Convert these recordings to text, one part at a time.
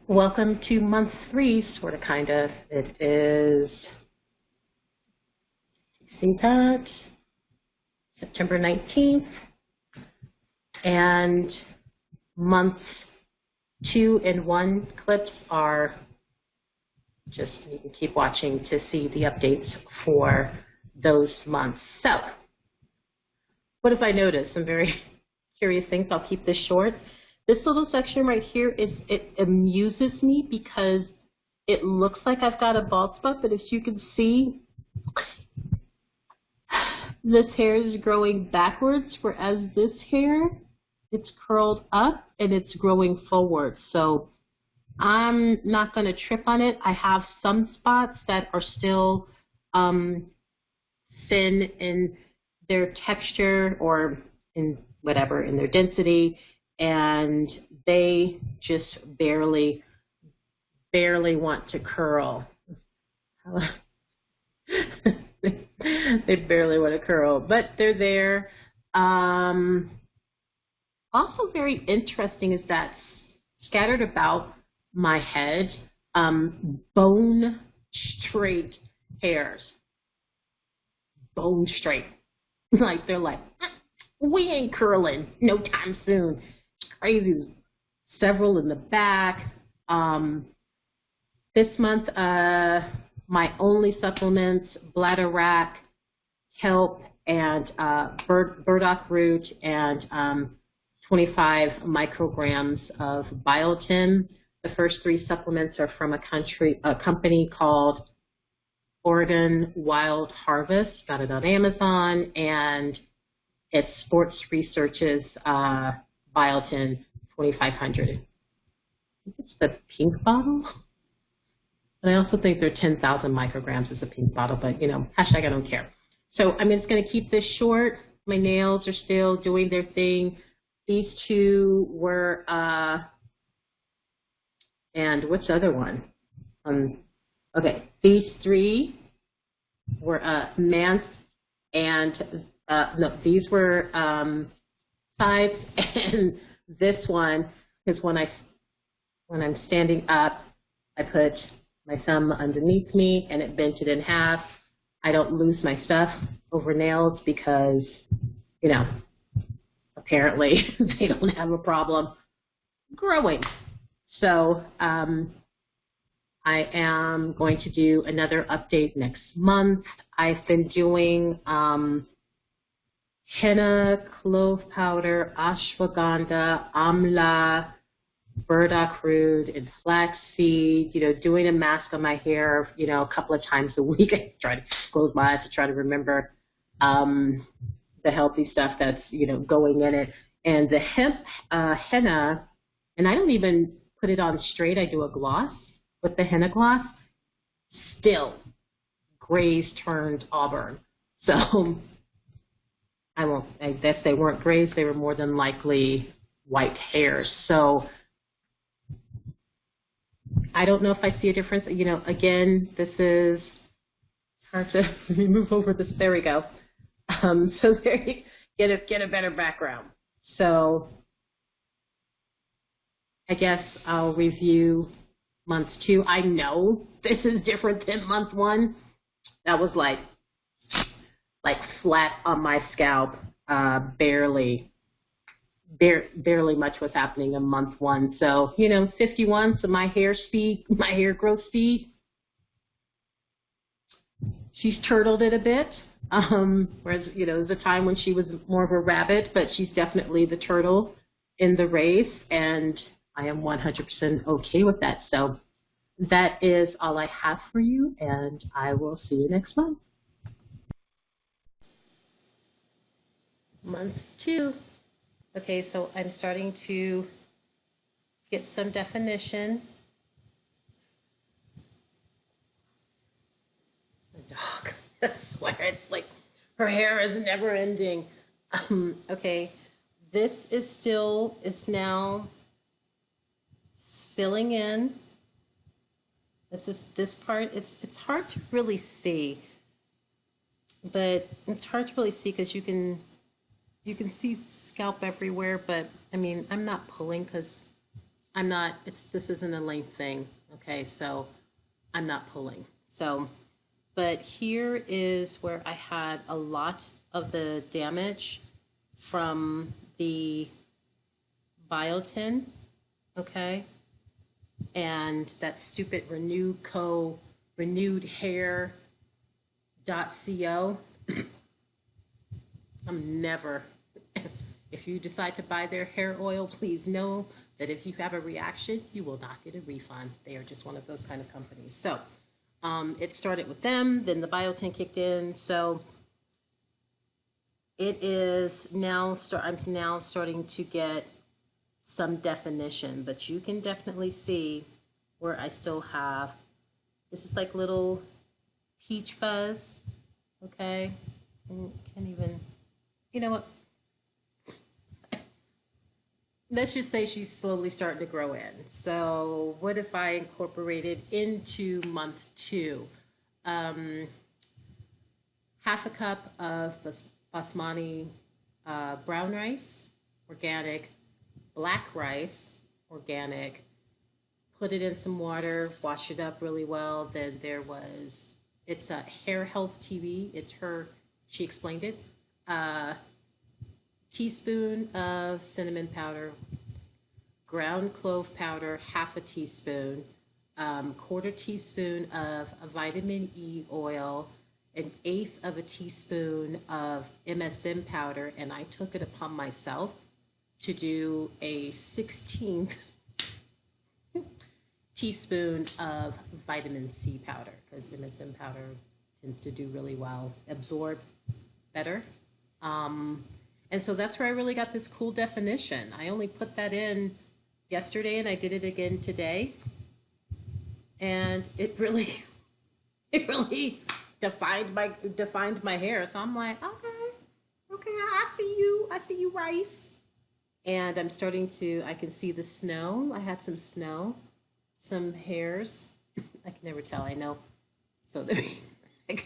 Welcome to month 3, sort of, kind of. It is, see that, September 19th, and months 2 and 1 clips are just, you can keep watching to see the updates for those months. So, what have I noticed? Some very curious things. I'll keep this short. This little section right here, it amuses me because it looks like I've got a bald spot, but as you can see, this hair is growing backwards, whereas this hair, it's curled up and it's growing forward. So I'm not going to trip on it. I have some spots that are still thin in their texture or in whatever, in their density, and they just barely want to curl. They barely want to curl, but they're there. Also very interesting is that scattered about my head, bone straight hairs. Bone straight. Like they're like, we ain't curling no time soon. It's crazy. Several in the back. This month, my only supplements, bladderwrack, kelp, and burdock root, and 25 micrograms of biotin. The first 3 supplements are from a company called Oregon Wild Harvest. Got it on Amazon, and it's Sports Research's biotin 2500. I think it's the pink bottle. And I also think they're 10,000 micrograms is a pink bottle, but, you know, hashtag I don't care. So, I'm just going to keep this short. My nails are still doing their thing. These 2 were, and what's the other one? Okay, these 3 were Mance, and, no, these were sides, and this one is when I'm standing up, I put my thumb underneath me and it bent it in half. I don't lose my stuff over nails because, you know, apparently they don't have a problem growing. So I am going to do another update next month. I've been doing henna, clove powder, ashwagandha, amla, burdock root, and flaxseed, you know, doing a mask on my hair, you know, a couple of times a week. I try to close my eyes to try to remember the healthy stuff that's, you know, going in it. And the hemp henna, and I don't even put it on straight. I do a gloss with the henna gloss. Still, grays turned auburn. So I guess they weren't grays. They were more than likely white hairs. So I don't know if I see a difference. You know, again, this is hard to let me move over this. There we go. So there you get a better background. So I guess I'll review month 2. I know this is different than month 1. That was like flat on my scalp, barely much was happening in month 1. So, you know, 51, so my hair growth speed, she's turtled it a bit. Whereas, you know, there's a time when she was more of a rabbit, but she's definitely the turtle in the race, and I am 100% okay with that. So that is all I have for you, and I will see you next month. Month 2. Okay, so I'm starting to get some definition. The dog, I swear, it's like her hair is never ending. Okay, this is now filling in. This part, it's hard to really see, but it's hard to really see because you can see scalp everywhere, but I mean, I'm not pulling because I'm not, this isn't a length thing, okay? So I'm not pulling. So, but here is where I had a lot of the damage from the biotin, okay? And that stupid renewed hair.co. I'm never, if you decide to buy their hair oil, please know that if you have a reaction, you will not get a refund. They are just one of those kind of companies. So it started with them, then the biotin kicked in. So it is now, I'm now starting to get some definition, but you can definitely see where I still have, this is like little peach fuzz, okay? Can't even, you know what? Let's just say she's slowly starting to grow in. So what if I incorporated into month 2? Half a cup of basmati brown rice, organic, black rice, organic, put it in some water, wash it up really well. Then it's a Hair Health TV. It's her, she explained it. Teaspoon of cinnamon powder, ground clove powder, half a teaspoon, quarter teaspoon of a vitamin E oil, an eighth of a teaspoon of MSM powder, and I took it upon myself to do a 16th teaspoon of vitamin C powder, because MSM powder tends to do really well, absorb better. And so that's where I really got this cool definition. I only put that in yesterday and I did it again today. And it really, it really defined my hair. So I'm like, okay, I see you, Rice. And I'm starting to, I can see the snow. I had some snow, some hairs. I can never tell, I know. So there, I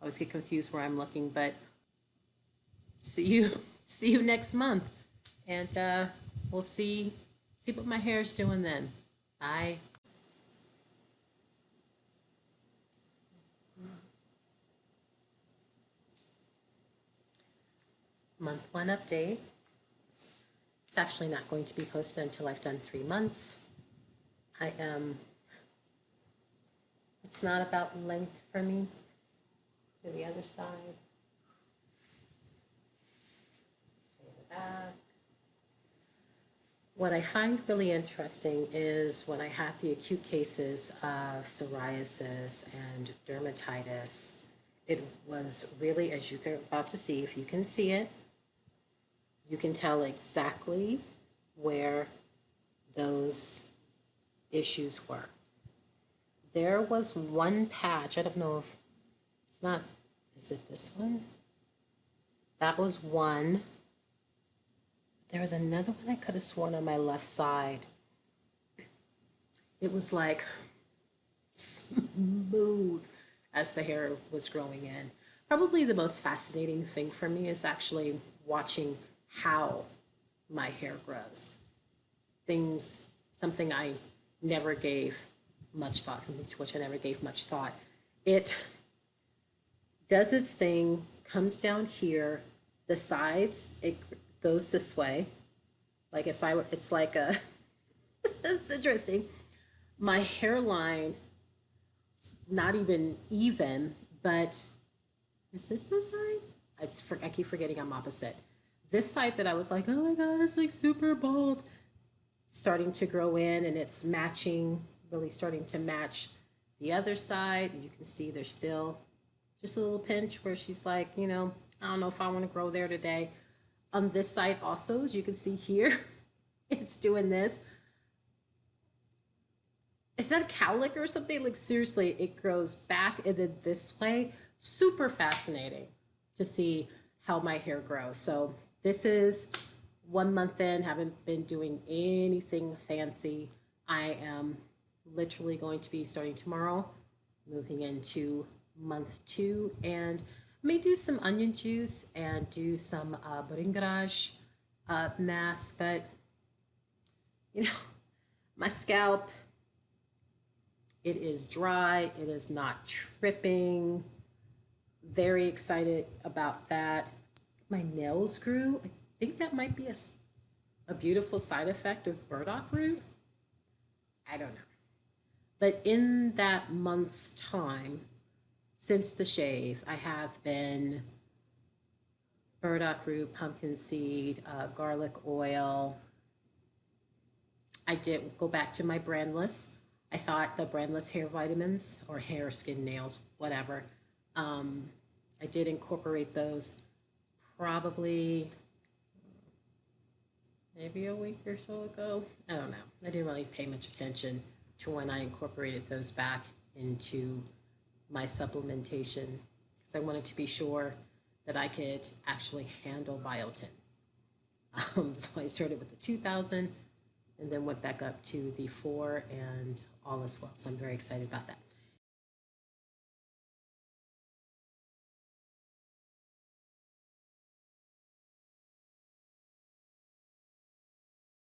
always get confused where I'm looking, but see you next month. And we'll see what my hair is doing then. Bye. Month 1 update. It's actually not going to be posted until I've done 3 months. It's not about length for me. To the other side. What I find really interesting is when I had the acute cases of psoriasis and dermatitis, it was really, as you're about to see, if you can see it, you can tell exactly where those issues were. There was one patch, I don't know if it's not, is it this one? That was one. There was another one I could have sworn on my left side. It was like smooth as the hair was growing in. Probably the most fascinating thing for me is actually watching how my hair grows. Something I never gave much thought, something to which I never gave much thought. It does its thing, comes down here, the sides, it goes this way. Like it's like a, it's interesting. My hairline, it's not even, but is this the side? I keep forgetting I'm opposite. This side that I was like, oh my God, it's like super bald, starting to grow in, and it's matching, really starting to match the other side. You can see there's still just a little pinch where she's like, I don't know if I want to grow there today. On this side also, as you can see here, it's doing this. Is that a cowlick or something? Like seriously, it grows back and then this way. Super fascinating to see how my hair grows. So this is 1 month in, haven't been doing anything fancy. I am literally going to be starting tomorrow, moving into month 2, and may do some onion juice and do some bringraj mask, but My scalp, it is dry, it is not tripping. Very excited about that. My nails grew. I think that might be a beautiful side effect of burdock root. I don't know. But in that month's time, since the shave, I have been burdock root, pumpkin seed, garlic oil. I did go back to my brandless. I thought the brandless hair vitamins or hair, skin, nails, whatever. I did incorporate those probably maybe a week or so ago. I don't know. I didn't really pay much attention to when I incorporated those back into my supplementation because I wanted to be sure that I could actually handle biotin. So I started with the 2000 and then went back up to the 4 and all as well. So I'm very excited about that.